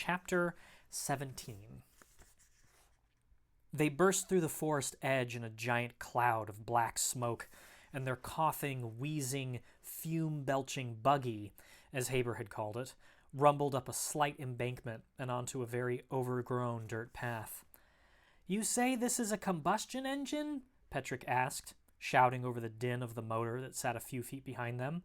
Chapter 17. They burst through the forest edge in a giant cloud of black smoke, and their coughing, wheezing, fume-belching buggy, as Haber had called it, rumbled up a slight embankment and onto a very overgrown dirt path. "You say this is a combustion engine?" Petrick asked, shouting over the din of the motor that sat a few feet behind them.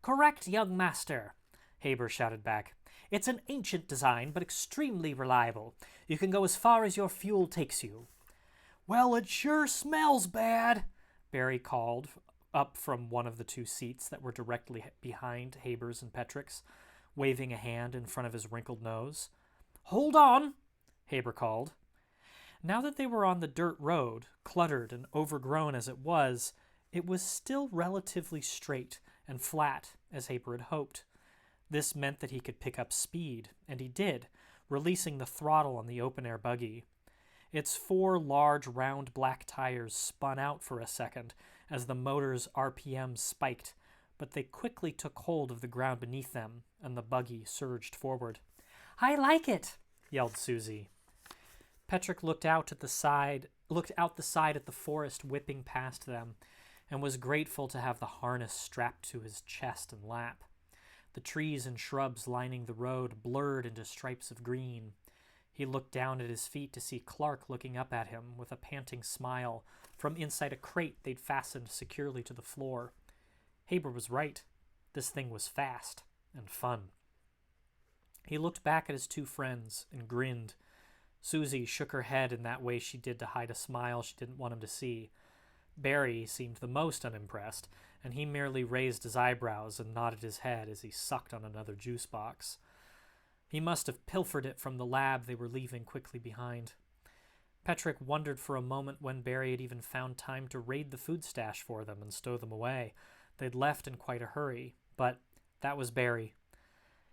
"Correct, young master," Haber shouted back. "It's an ancient design, but extremely reliable. You can go as far as your fuel takes you." "Well, it sure smells bad," Barry called up from one of the two seats that were directly behind Haber's and Petrick's, waving a hand in front of his wrinkled nose. "Hold on," Haber called. Now that they were on the dirt road, cluttered and overgrown as it was still relatively straight and flat, as Haber had hoped. This meant that he could pick up speed, and he did, releasing the throttle on the open-air buggy. Its 4 large, round black tires spun out for a second as the motor's RPM spiked, but they quickly took hold of the ground beneath them, and the buggy surged forward. "I like it!" yelled Susie. Petrick looked out the side at the forest whipping past them, and was grateful to have the harness strapped to his chest and lap. The trees and shrubs lining the road blurred into stripes of green. He looked down at his feet to see Clark looking up at him with a panting smile from inside a crate they'd fastened securely to the floor. Haber was right. This thing was fast and fun. He looked back at his two friends and grinned. Susie shook her head in that way she did to hide a smile she didn't want him to see. Barry seemed the most unimpressed, and he merely raised his eyebrows and nodded his head as he sucked on another juice box. He must have pilfered it from the lab they were leaving quickly behind. Petrick wondered for a moment when Barry had even found time to raid the food stash for them and stow them away. They'd left in quite a hurry, but that was Barry.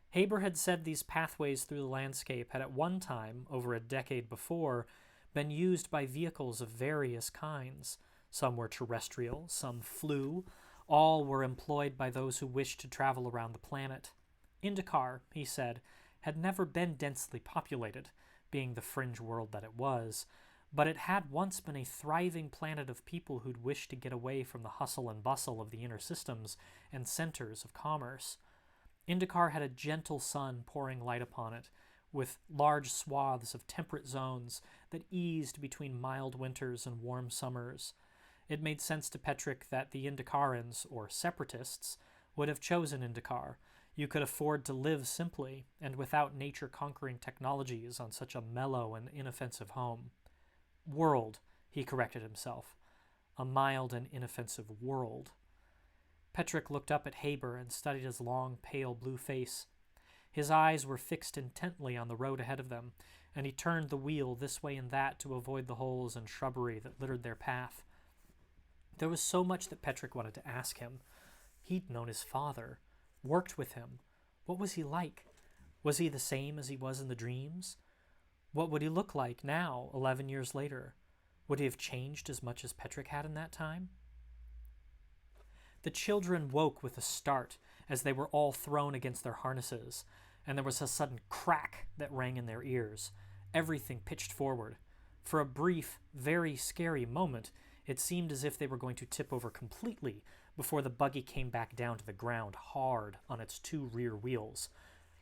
Haber had said these pathways through the landscape had at one time, over a decade before, been used by vehicles of various kinds. Some were terrestrial, some flew. All were employed by those who wished to travel around the planet. Indacar, he said, had never been densely populated, being the fringe world that it was, but it had once been a thriving planet of people who'd wished to get away from the hustle and bustle of the inner systems and centers of commerce. Indacar had a gentle sun pouring light upon it, with large swaths of temperate zones that eased between mild winters and warm summers. It made sense to Petrick that the Indacarans, or separatists, would have chosen Indacar. You could afford to live simply, and without nature-conquering technologies on such a mellow and inoffensive home. World, he corrected himself. A mild and inoffensive world. Petrick looked up at Haber and studied his long, pale blue face. His eyes were fixed intently on the road ahead of them, and he turned the wheel this way and that to avoid the holes and shrubbery that littered their path. There was so much that Petrick wanted to ask him. He'd known his father, worked with him. What was he like? Was he the same as he was in the dreams? What would he look like now, 11 years later? Would he have changed as much as Petrick had in that time? The children woke with a start as they were all thrown against their harnesses, and there was a sudden crack that rang in their ears. Everything pitched forward. For a brief, very scary moment, it seemed as if they were going to tip over completely before the buggy came back down to the ground hard on its 2 rear wheels.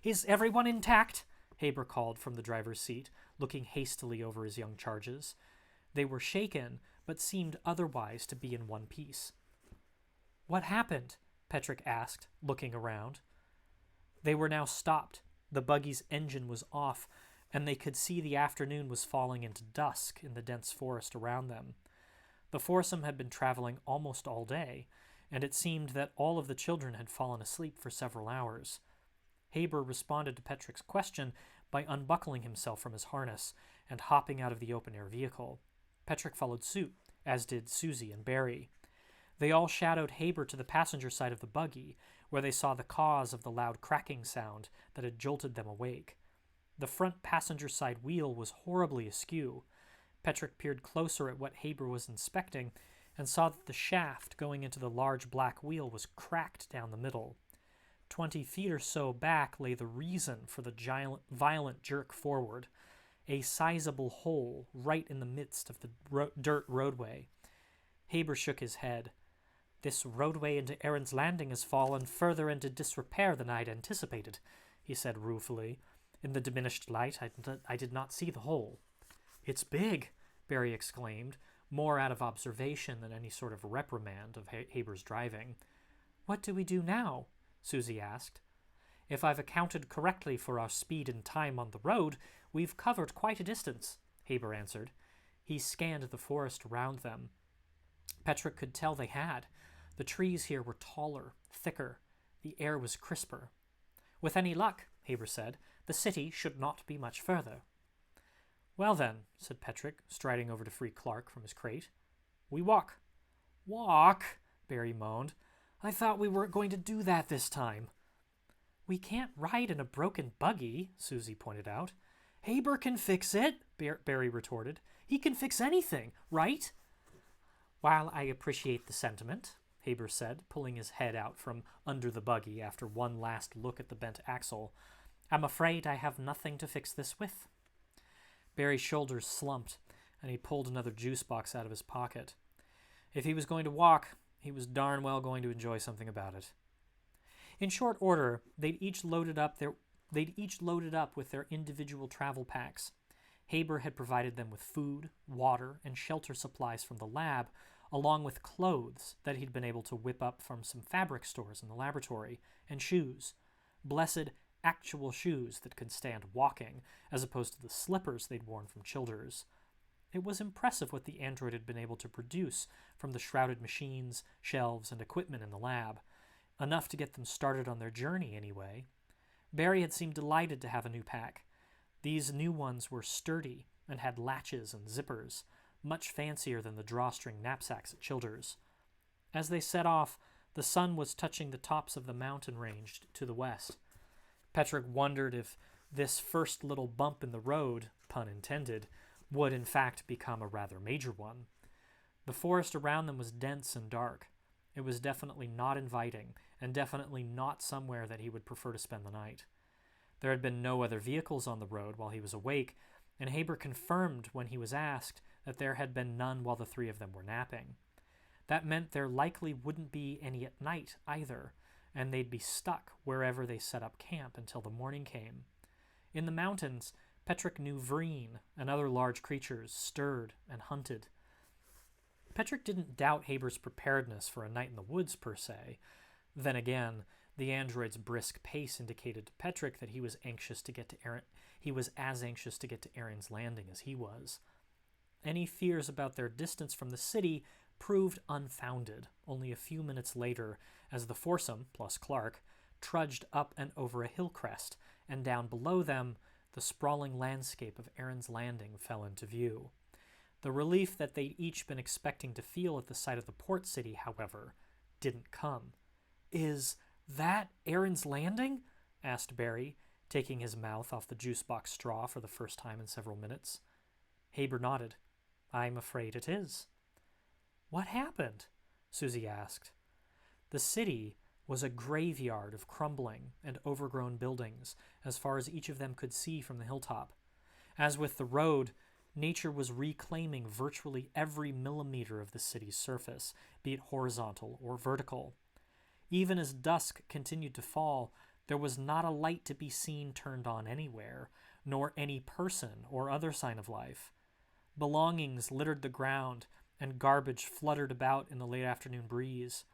"Is everyone intact?" Haber called from the driver's seat, looking hastily over his young charges. They were shaken, but seemed otherwise to be in one piece. "What happened?" Petrick asked, looking around. They were now stopped. The buggy's engine was off, and they could see the afternoon was falling into dusk in the dense forest around them. The foursome had been traveling almost all day, and it seemed that all of the children had fallen asleep for several hours. Haber responded to Petrick's question by unbuckling himself from his harness and hopping out of the open-air vehicle. Petrick followed suit, as did Susie and Barry. They all shadowed Haber to the passenger side of the buggy, where they saw the cause of the loud cracking sound that had jolted them awake. The front passenger side wheel was horribly askew. Petrick peered closer at what Haber was inspecting and saw that the shaft going into the large black wheel was cracked down the middle. 20 feet or so back lay the reason for the violent jerk forward, a sizable hole right in the midst of the dirt roadway. Haber shook his head. "This roadway into Aaron's Landing has fallen further into disrepair than I'd anticipated," he said ruefully. "In the diminished light, I did not see the hole." "It's big," Barry exclaimed, more out of observation than any sort of reprimand of Haber's driving. "What do we do now?" Susie asked. "If I've accounted correctly for our speed and time on the road, we've covered quite a distance," Haber answered. He scanned the forest around them. Petrick could tell they had. The trees here were taller, thicker. The air was crisper. "With any luck," Haber said, "the city should not be much further." "Well then," said Petrick, striding over to free Clark from his crate. "We walk." "Walk?" Barry moaned. "I thought we weren't going to do that this time." "We can't ride in a broken buggy," Susie pointed out. "Haber can fix it," Barry retorted. "He can fix anything, right?" "While I appreciate the sentiment," Haber said, pulling his head out from under the buggy after one last look at the bent axle, "I'm afraid I have nothing to fix this with." Barry's shoulders slumped, and he pulled another juice box out of his pocket. If he was going to walk, he was darn well going to enjoy something about it. In short order, they'd each loaded up with their individual travel packs. Haber had provided them with food, water, and shelter supplies from the lab, along with clothes that he'd been able to whip up from some fabric stores in the laboratory, and shoes. Blessed actual shoes that could stand walking, as opposed to the slippers they'd worn from Childers. It was impressive what the android had been able to produce from the shrouded machines, shelves, and equipment in the lab. Enough to get them started on their journey, anyway. Barry had seemed delighted to have a new pack. These new ones were sturdy and had latches and zippers, much fancier than the drawstring knapsacks at Childers. As they set off, the sun was touching the tops of the mountain range to the west. Petrick wondered if this first little bump in the road, pun intended, would in fact become a rather major one. The forest around them was dense and dark. It was definitely not inviting, and definitely not somewhere that he would prefer to spend the night. There had been no other vehicles on the road while he was awake, and Haber confirmed when he was asked that there had been none while the three of them were napping. That meant there likely wouldn't be any at night either, and they'd be stuck wherever they set up camp until the morning came. In the mountains, Petrick knew Vreen and other large creatures stirred and hunted. Petrick didn't doubt Haber's preparedness for a night in the woods, per se. Then again, the android's brisk pace indicated to Petrick that he was as anxious to get to Aaron's Landing as he was. Any fears about their distance from the city proved unfounded only a few minutes later as the foursome, plus Clark, trudged up and over a hill crest, and down below them the sprawling landscape of Aaron's Landing fell into view. The relief that they'd each been expecting to feel at the sight of the port city, however, didn't come. "Is that Aaron's Landing?" asked Barry, taking his mouth off the juice box straw for the first time in several minutes. Haber nodded. "I'm afraid it is." "What happened?" Susie asked. The city was a graveyard of crumbling and overgrown buildings as far as each of them could see from the hilltop. As with the road, nature was reclaiming virtually every millimeter of the city's surface, be it horizontal or vertical. Even as dusk continued to fall, there was not a light to be seen turned on anywhere, nor any person or other sign of life. Belongings littered the ground, and garbage fluttered about in the late afternoon breeze.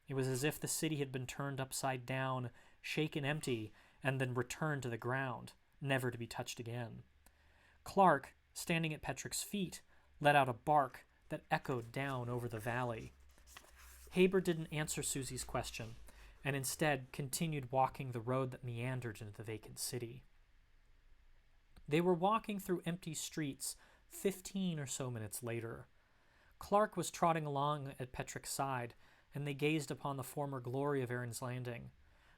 It was as if the city had been turned upside down, shaken empty, and then returned to the ground, never to be touched again. Clark, standing at Petrick's feet, let out a bark that echoed down over the valley. Haber didn't answer Susie's question, and instead continued walking the road that meandered into the vacant city. They were walking through empty streets 15 or so minutes later. Clark was trotting along at Petrick's side, and they gazed upon the former glory of Aaron's Landing.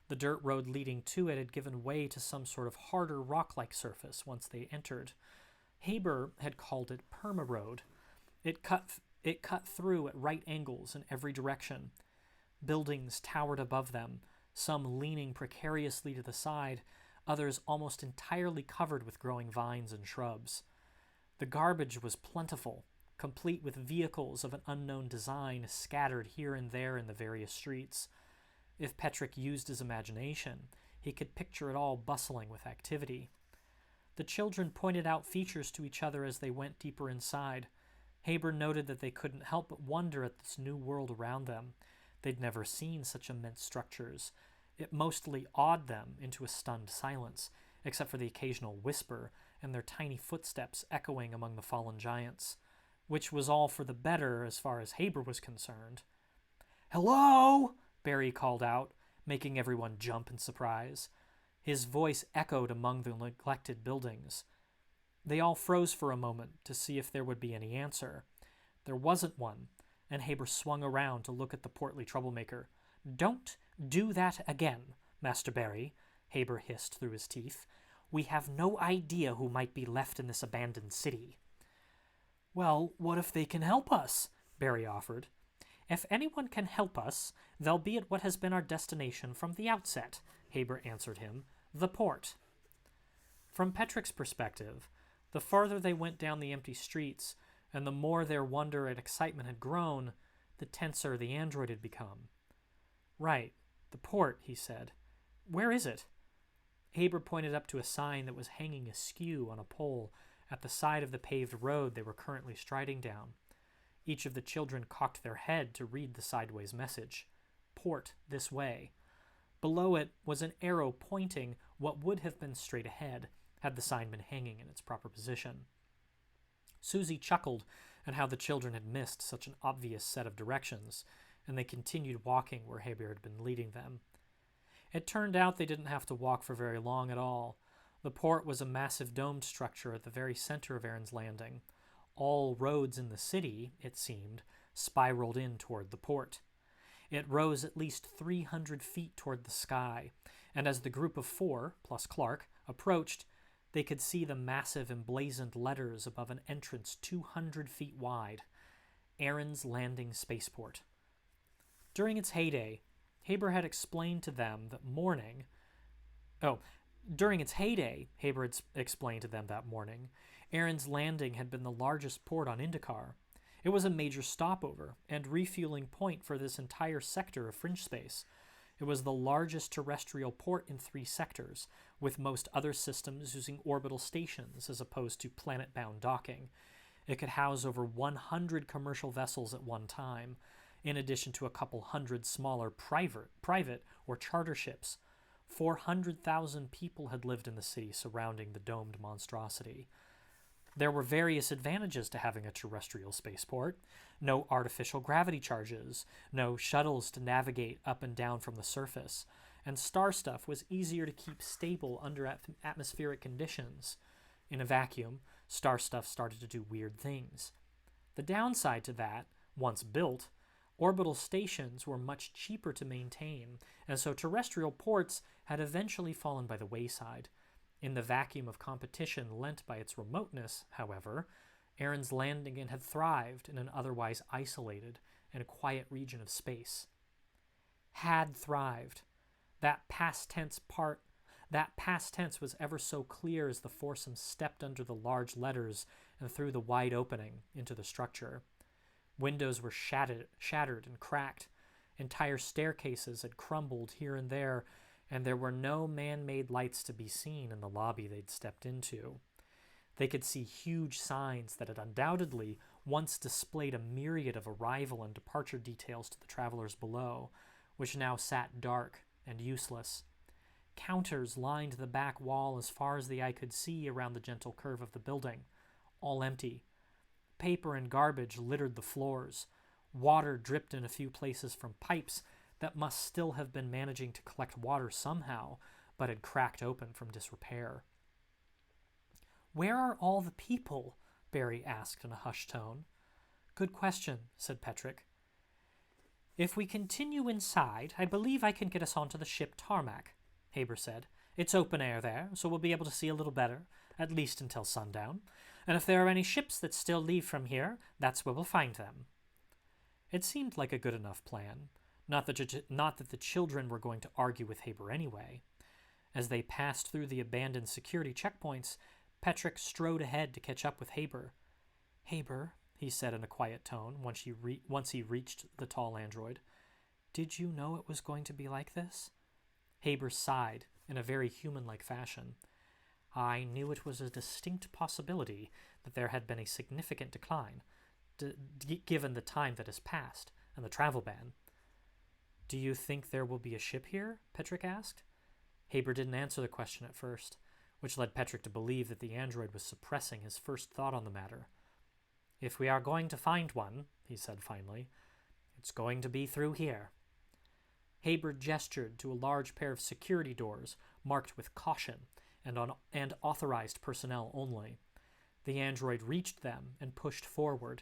The dirt road leading to it had given way to some sort of harder rock-like surface once they entered. Haber had called it Perma-Road. It cut through at right angles in every direction. Buildings towered above them, some leaning precariously to the side, others almost entirely covered with growing vines and shrubs. The garbage was plentiful, complete with vehicles of an unknown design scattered here and there in the various streets. If Petrick used his imagination, he could picture it all bustling with activity. The children pointed out features to each other as they went deeper inside. Haber noted that they couldn't help but wonder at this new world around them. They'd never seen such immense structures. It mostly awed them into a stunned silence, except for the occasional whisper and their tiny footsteps echoing among the fallen giants, which was all for the better as far as Haber was concerned. "Hello!" Barry called out, making everyone jump in surprise. His voice echoed among the neglected buildings. They all froze for a moment to see if there would be any answer. There wasn't one, and Haber swung around to look at the portly troublemaker. "Don't do that again, Master Barry," Haber hissed through his teeth. "We have no idea who might be left in this abandoned city." "Well, what if they can help us?" Barry offered. "If anyone can help us, they'll be at what has been our destination from the outset," Haber answered him. "The port." From Petrick's perspective, the farther they went down the empty streets, and the more their wonder and excitement had grown, the tenser the android had become. "Right, the port," he said. "Where is it?" Haber pointed up to a sign that was hanging askew on a pole at the side of the paved road they were currently striding down. Each of the children cocked their head to read the sideways message. "Port this way." Below it was an arrow pointing what would have been straight ahead, had the sign been hanging in its proper position. Susie chuckled at how the children had missed such an obvious set of directions, and they continued walking where Haber had been leading them. It turned out they didn't have to walk for very long at all. The port was a massive domed structure at the very center of Aaron's Landing. All roads in the city, it seemed, spiraled in toward the port. It rose at least 300 feet toward the sky, and as the group of four, plus Clark, approached, they could see the massive emblazoned letters above an entrance 200 feet wide. Aaron's Landing Spaceport. During its heyday, Haber had explained to them that morning... During its heyday, Haber had explained to them that morning, Aaron's Landing had been the largest port on Indacar. It was a major stopover and refueling point for this entire sector of fringe space. It was the largest terrestrial port in 3 sectors, with most other systems using orbital stations as opposed to planet-bound docking. It could house over 100 commercial vessels at one time, in addition to a couple hundred smaller private or charter ships. 400,000 people had lived in the city surrounding the domed monstrosity. There were various advantages to having a terrestrial spaceport. No artificial gravity charges, no shuttles to navigate up and down from the surface, and Starstuff was easier to keep stable under atmospheric conditions. In a vacuum, Starstuff started to do weird things. The downside to that, once built, orbital stations were much cheaper to maintain, and so terrestrial ports had eventually fallen by the wayside. In the vacuum of competition lent by its remoteness, however, Aaron's Landing had thrived in an otherwise isolated and quiet region of space. Had thrived. That past tense was ever so clear as the foursome stepped under the large letters and through the wide opening into the structure. Windows were shattered and cracked. Entire staircases had crumbled here and there, and there were no man-made lights to be seen in the lobby they'd stepped into. They could see huge signs that had undoubtedly once displayed a myriad of arrival and departure details to the travelers below, which now sat dark and useless. Counters lined the back wall as far as the eye could see around the gentle curve of the building, all empty. Paper and garbage littered the floors. Water dripped in a few places from pipes that must still have been managing to collect water somehow, but had cracked open from disrepair. "Where are all the people?" Barry asked in a hushed tone. "Good question," said Petrick. "If we continue inside, I believe I can get us onto the ship tarmac," Haber said. "It's open air there, so we'll be able to see a little better, at least until sundown. And if there are any ships that still leave from here, that's where we'll find them." It seemed like a good enough plan. Not that the children were going to argue with Haber anyway. As they passed through the abandoned security checkpoints, Petrick strode ahead to catch up with Haber. "Haber," he said in a quiet tone once he reached the tall android, "did you know it was going to be like this?" Haber sighed in a very human-like fashion. "I knew it was a distinct possibility that there had been a significant decline, given the time that has passed and the travel ban." "Do you think there will be a ship here?" Petrick asked. Haber didn't answer the question at first, which led Petrick to believe that the android was suppressing his first thought on the matter. "If we are going to find one," he said finally, "it's going to be through here." Haber gestured to a large pair of security doors marked with caution and authorized personnel only. The android reached them and pushed forward.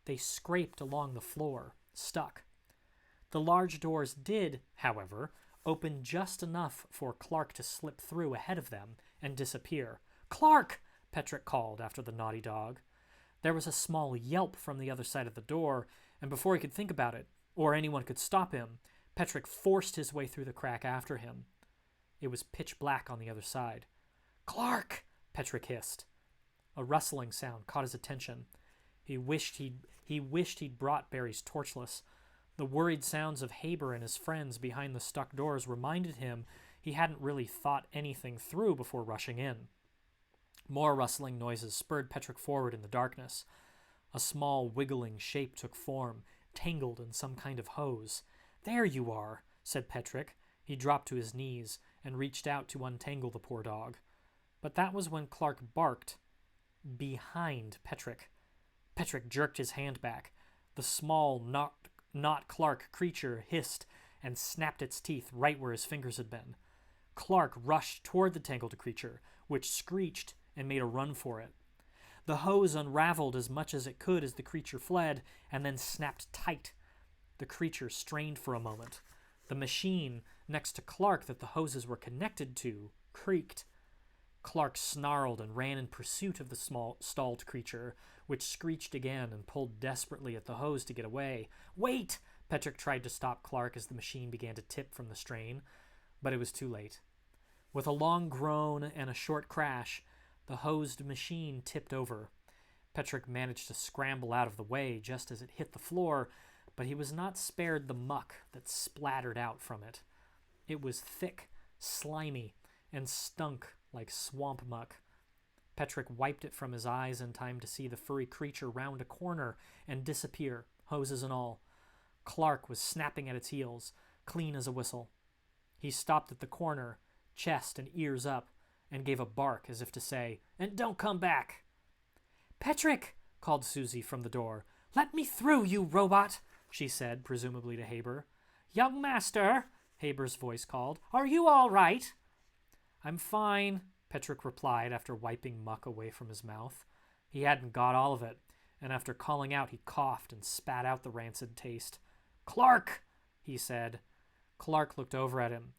They scraped along the floor, stuck. The large doors did, however, open just enough for Clark to slip through ahead of them and disappear. "Clark!" Petrick called after the naughty dog. There was a small yelp from the other side of the door, and before he could think about it, or anyone could stop him, Petrick forced his way through the crack after him. It was pitch black on the other side. "Clark!" Petrick hissed. A rustling sound caught his attention. He wished he'd brought Barry's torchless. The worried sounds of Haber and his friends behind the stuck doors reminded him he hadn't really thought anything through before rushing in. More rustling noises spurred Petrick forward in the darkness. A small, wiggling shape took form, tangled in some kind of hose. "There you are," said Petrick. He dropped to his knees and reached out to untangle the poor dog. But that was when Clark barked. Behind Petrick. Petrick jerked his hand back. The small, not Clark creature hissed and snapped its teeth right where his fingers had been. Clark rushed toward the tangled creature, which screeched and made a run for it. The hose unraveled as much as it could as the creature fled, and then snapped tight. The creature strained for a moment. The machine next to Clark that the hoses were connected to creaked. Clark snarled and ran in pursuit of the small, stalled creature, which screeched again and pulled desperately at the hose to get away. "Wait!" Petrick tried to stop Clark as the machine began to tip from the strain, but it was too late. With a long groan and a short crash, the hosed machine tipped over. Petrick managed to scramble out of the way just as it hit the floor, but he was not spared the muck that splattered out from it. It was thick, slimy, and stunk like swamp muck. Petrick wiped it from his eyes in time to see the furry creature round a corner and disappear, hoses and all. Clark was snapping at its heels, clean as a whistle. He stopped at the corner, chest and ears up, and gave a bark as if to say, "And don't come back." "Petrick!" called Susie from the door. "Let me through, you robot!" she said, presumably to Haber. "Young master," Haber's voice called, "are you all right?" "I'm fine," Petrick replied after wiping muck away from his mouth. He hadn't got all of it, and after calling out he coughed and spat out the rancid taste. "Clark!" he said. Clark looked over at him.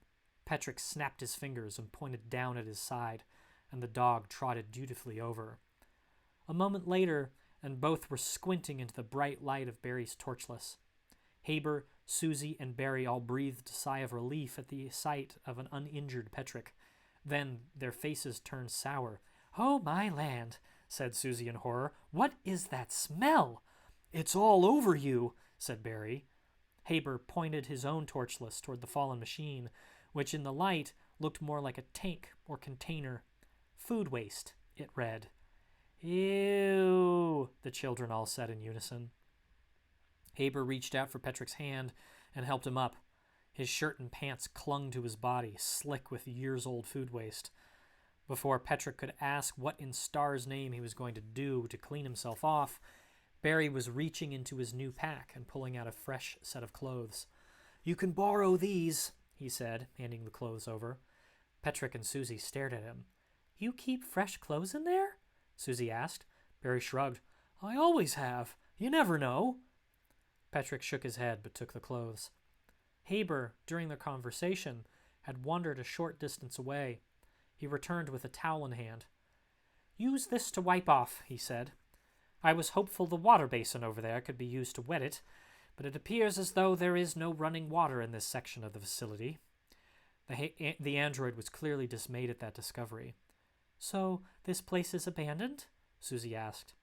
Petrick snapped his fingers and pointed down at his side, and the dog trotted dutifully over. A moment later, and both were squinting into the bright light of Barry's torchless. Haber, Susie, and Barry all breathed a sigh of relief at the sight of an uninjured Petrick. Then their faces turned sour. "Oh, my land," said Susie in horror. "What is that smell?" "It's all over you," said Barry. Haber pointed his own torchless toward the fallen machine, which in the light looked more like a tank or container. "Food waste," it read. "Ew," the children all said in unison. Haber reached out for Petrick's hand and helped him up. His shirt and pants clung to his body, slick with years-old food waste. Before Petrick could ask what in Star's name he was going to do to clean himself off, Barry was reaching into his new pack and pulling out a fresh set of clothes. "You can borrow these," he said, handing the clothes over. Petrick and Susie stared at him. "You keep fresh clothes in there?" Susie asked. Barry shrugged. "I always have. You never know." Petrick shook his head but took the clothes. Haber, during their conversation, had wandered a short distance away. He returned with a towel in hand. "Use this to wipe off," he said. "I was hopeful the water basin over there could be used to wet it, but it appears as though there is no running water in this section of the facility. The android was clearly dismayed at that discovery. So, this place is abandoned? Susie asked.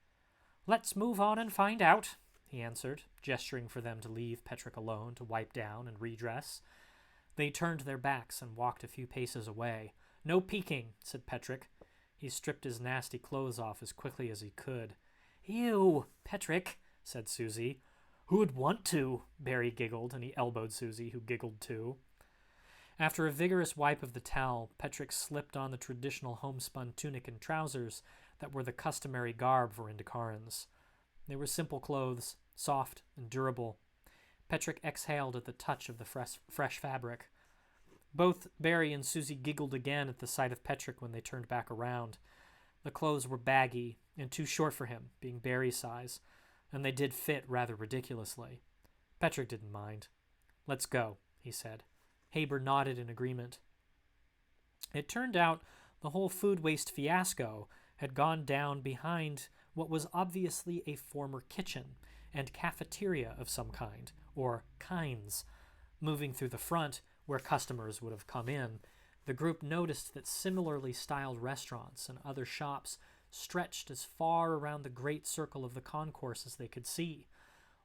Let's move on and find out, he answered, gesturing for them to leave Petrick alone to wipe down and redress. They turned their backs and walked a few paces away. No peeking, said Petrick. He stripped his nasty clothes off as quickly as he could. Ew, Petrick, said Susie. Who'd want to? Barry giggled, and he elbowed Susie, who giggled too. After a vigorous wipe of the towel, Petrick slipped on the traditional homespun tunic and trousers that were the customary garb for Indacarans. They were simple clothes, soft and durable. Petrick exhaled at the touch of the fresh fabric. Both Barry and Susie giggled again at the sight of Petrick when they turned back around. The clothes were baggy and too short for him, being Barry's size, and they did fit rather ridiculously. Petrick didn't mind. Let's go, he said. Haber nodded in agreement. It turned out the whole food waste fiasco had gone down behind what was obviously a former kitchen and cafeteria of some kind, or kinds. Moving through the front, where customers would have come in, the group noticed that similarly styled restaurants and other shops stretched as far around the great circle of the concourse as they could see.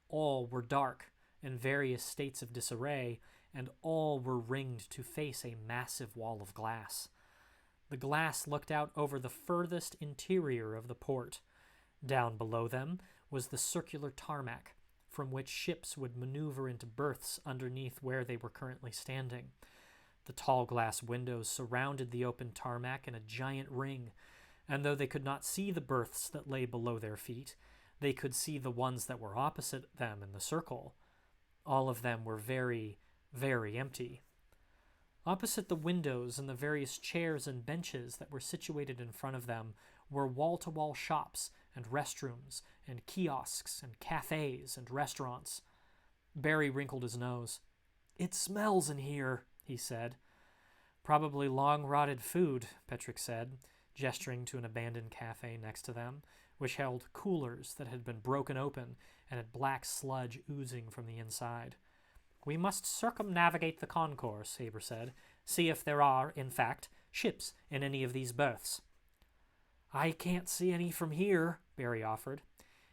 All were dark, in various states of disarray, and all were ringed to face a massive wall of glass. The glass looked out over the furthest interior of the port. Down below them was the circular tarmac, from which ships would maneuver into berths underneath where they were currently standing. The tall glass windows surrounded the open tarmac in a giant ring, and though they could not see the berths that lay below their feet, they could see the ones that were opposite them in the circle. All of them were very, very empty. Opposite the windows and the various chairs and benches that were situated in front of them were wall-to-wall shops and restrooms and kiosks and cafes and restaurants. Barry wrinkled his nose. It smells in here, he said. Probably long-rotted food, Petrick said, gesturing to an abandoned cafe next to them, which held coolers that had been broken open and had black sludge oozing from the inside. We must circumnavigate the concourse, Haber said. See if there are, in fact, ships in any of these berths. I can't see any from here, Barry offered.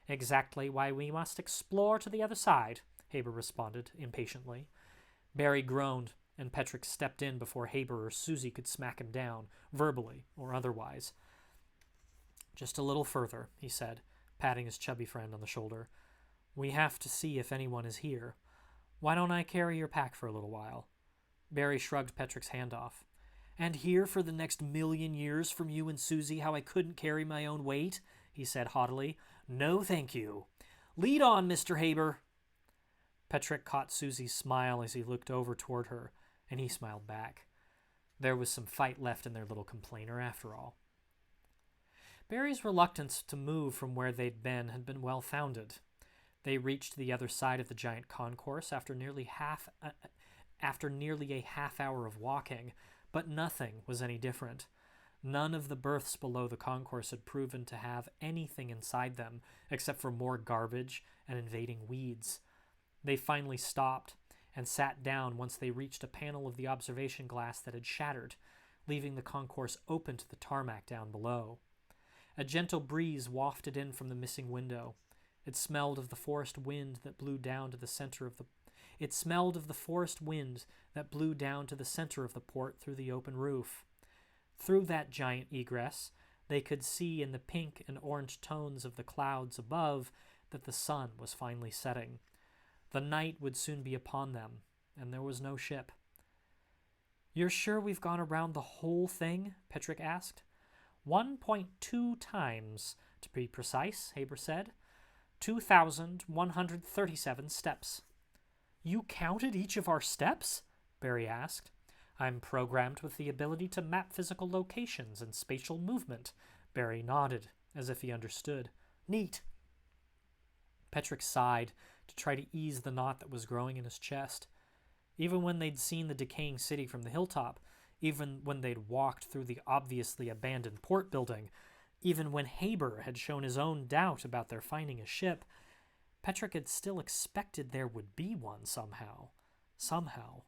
Exactly why we must explore to the other side, Haber responded impatiently. Barry groaned, and Petrick stepped in before Haber or Susie could smack him down, verbally or otherwise. Just a little further, he said, patting his chubby friend on the shoulder. We have to see if anyone is here. Why don't I carry your pack for a little while? Barry shrugged Petrick's hand off. And hear for the next 1,000,000 years from you and Susie how I couldn't carry my own weight, he said haughtily. No, thank you. Lead on, Mr. Haber. Petrick caught Susie's smile as he looked over toward her, and he smiled back. There was some fight left in their little complainer after all. Barry's reluctance to move from where they'd been had been well-founded. They reached the other side of the giant concourse after nearly a half hour of walking, but nothing was any different. None of the berths below the concourse had proven to have anything inside them except for more garbage and invading weeds. They finally stopped and sat down once they reached a panel of the observation glass that had shattered, leaving the concourse open to the tarmac down below. A gentle breeze wafted in from the missing window. It smelled of the forest wind that blew down to the center of the port through the open roof. Through that giant egress, they could see in the pink and orange tones of the clouds above that the sun was finally setting. The night would soon be upon them, and there was no ship. You're sure we've gone around the whole thing? Petrick asked. 1.2 times, to be precise, Haber said. 2,137 steps. You counted each of our steps? Barry asked. I'm programmed with the ability to map physical locations and spatial movement. Barry nodded, as if he understood. Neat. Petrick sighed to try to ease the knot that was growing in his chest. Even when they'd seen the decaying city from the hilltop, even when they'd walked through the obviously abandoned port building, even when Haber had shown his own doubt about their finding a ship, Petrick had still expected there would be one somehow. Somehow.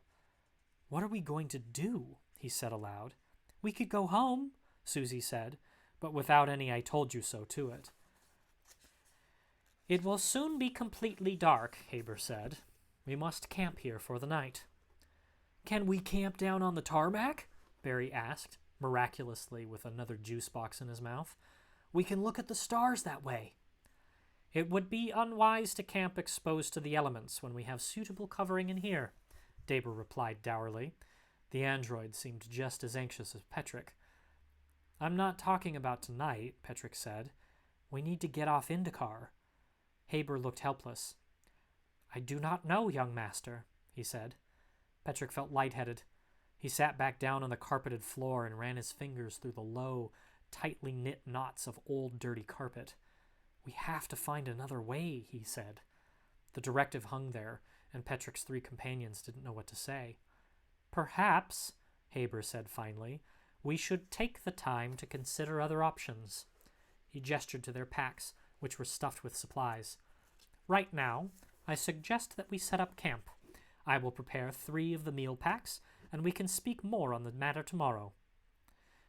"What are we going to do?" he said aloud. "We could go home," Susie said, but without any "I told you so" to it. "It will soon be completely dark," Haber said. "We must camp here for the night." "Can we camp down on the tarmac?" Barry asked, miraculously with another juice box in his mouth. "We can look at the stars that way." "It would be unwise to camp exposed to the elements when we have suitable covering in here," Daber replied dourly. The android seemed just as anxious as Petrick. "I'm not talking about tonight," Petrick said. "We need to get off Indacar." Haber looked helpless. "I do not know, young master," he said. Petrick felt lightheaded. He sat back down on the carpeted floor and ran his fingers through the low, tightly knit knots of old, dirty carpet. "We have to find another way," he said. The directive hung there, and Petrick's 3 companions didn't know what to say. "Perhaps," Haber said finally, "we should take the time to consider other options." He gestured to their packs, which were stuffed with supplies. "Right now, I suggest that we set up camp. I will prepare 3 of the meal packs, and we can speak more on the matter tomorrow."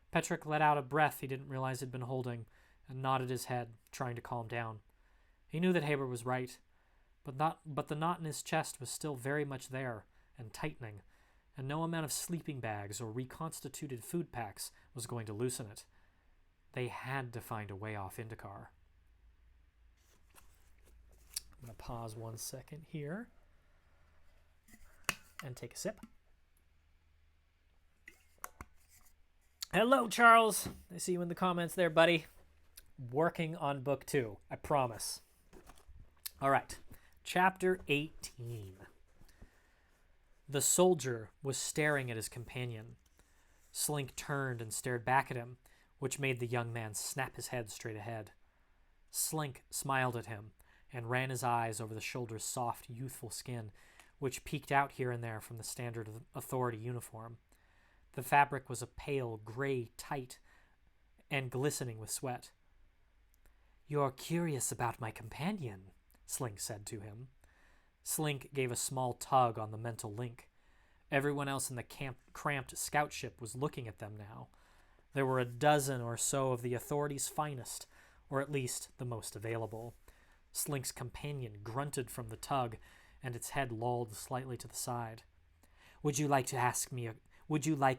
Petrick let out a breath he didn't realize he'd been holding, and nodded his head, trying to calm down. He knew that Haber was right, but the knot in his chest was still very much there, and tightening, and no amount of sleeping bags or reconstituted food packs was going to loosen it. They had to find a way off Indacar. I'm going to pause 1 second here and take a sip. Hello, Charles. I see you in the comments there, buddy. Working on book 2, I promise. All right, chapter 18. The soldier was staring at his companion. Slink turned and stared back at him, which made the young man snap his head straight ahead. Slink smiled at him and ran his eyes over the shoulder's soft, youthful skin, which peeked out here and there from the standard authority uniform. The fabric was a pale gray, tight, and glistening with sweat. "You're curious about my companion," Slink said to him. Slink gave a small tug on the mental link. Everyone else in the cramped scout ship was looking at them now. There were a dozen or so of the authority's finest, or at least the most available. Slink's companion grunted from the tug, and its head lolled slightly to the side. Would you like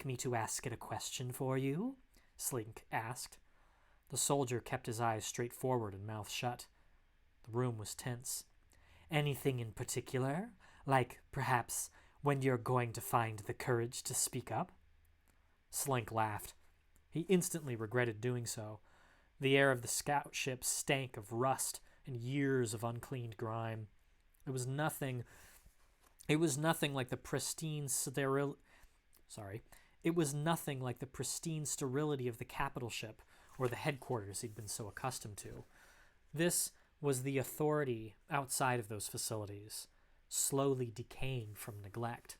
me to ask it a question for you?" Slink asked. The soldier kept his eyes straight forward and mouth shut. The room was tense. "Anything in particular? Like, perhaps, when you're going to find the courage to speak up?" Slink laughed. He instantly regretted doing so. The air of the scout ship stank of rust and years of uncleaned grime. It was nothing like the pristine sterility of the capital ship or the headquarters he'd been so accustomed to. This was the authority outside of those facilities, slowly decaying from neglect.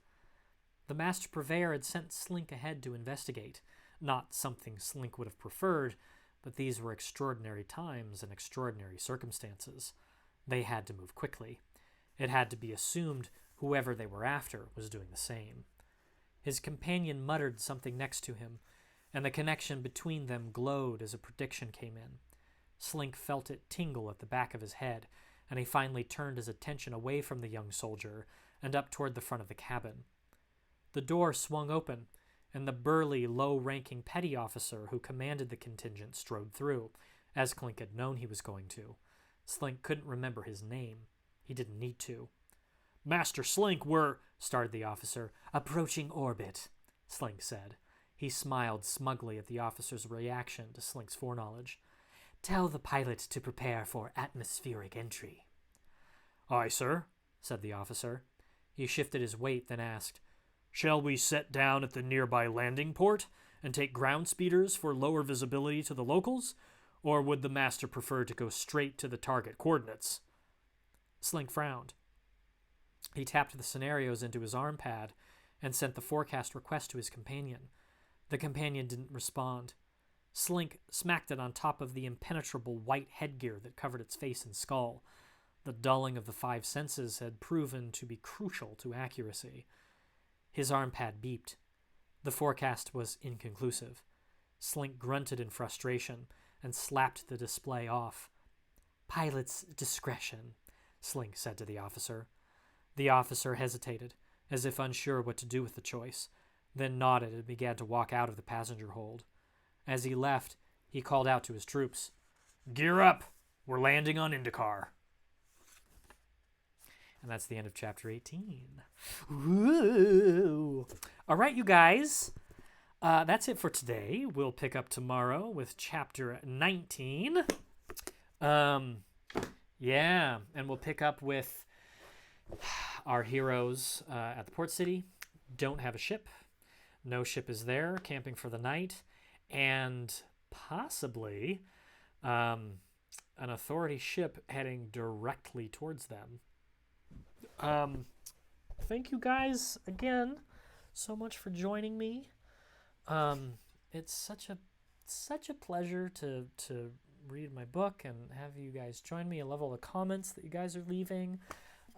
The master purveyor had sent Slink ahead to investigate, not something Slink would have preferred, but these were extraordinary times and extraordinary circumstances. They had to move quickly. It had to be assumed whoever they were after was doing the same. His companion muttered something next to him, and the connection between them glowed as a prediction came in. Slink felt it tingle at the back of his head, and he finally turned his attention away from the young soldier and up toward the front of the cabin. The door swung open, and the burly, low-ranking petty officer who commanded the contingent strode through, as Slink had known he was going to. Slink couldn't remember his name. He didn't need to. "Master Slink, started the officer. "Approaching orbit," Slink said. He smiled smugly at the officer's reaction to Slink's foreknowledge. "Tell the pilot to prepare for atmospheric entry." "Aye, sir," said the officer. He shifted his weight, then asked, "Shall we set down at the nearby landing port and take ground speeders for lower visibility to the locals, or would the master prefer to go straight to the target coordinates?" Slink frowned. He tapped the scenarios into his arm pad and sent the forecast request to his companion. The companion didn't respond. Slink smacked it on top of the impenetrable white headgear that covered its face and skull. The dulling of the five senses had proven to be crucial to accuracy. His arm pad beeped. The forecast was inconclusive. Slink grunted in frustration and slapped the display off. "Pilot's discretion," Slink said to the officer. The officer hesitated, as if unsure what to do with the choice, then nodded and began to walk out of the passenger hold. As he left, he called out to his troops, "Gear up! We're landing on Indacar." And that's the end of chapter 18. Woo! All right, you guys. That's it for today. We'll pick up tomorrow with chapter 19. Yeah, and we'll pick up with our heroes at the port city. Don't have a ship. No ship is there, camping for the night. And possibly an authority ship heading directly towards them. Thank you guys again so much for joining me. It's such a pleasure to read my book and have you guys join me. I love all the comments that you guys are leaving.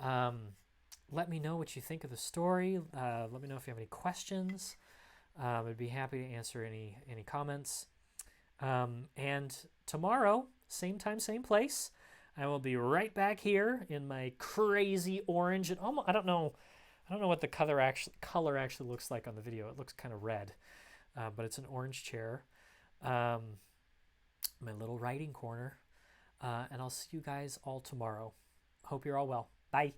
Let me know what you think of the story. Let me know if you have any questions. I'd be happy to answer any comments. And tomorrow, same time, same place, I will be right back here in my crazy orange. And almost, I don't know what the color actually looks like on the video. It looks kind of red, but it's an orange chair. My little writing corner. And I'll see you guys all tomorrow. Hope you're all well. Bye.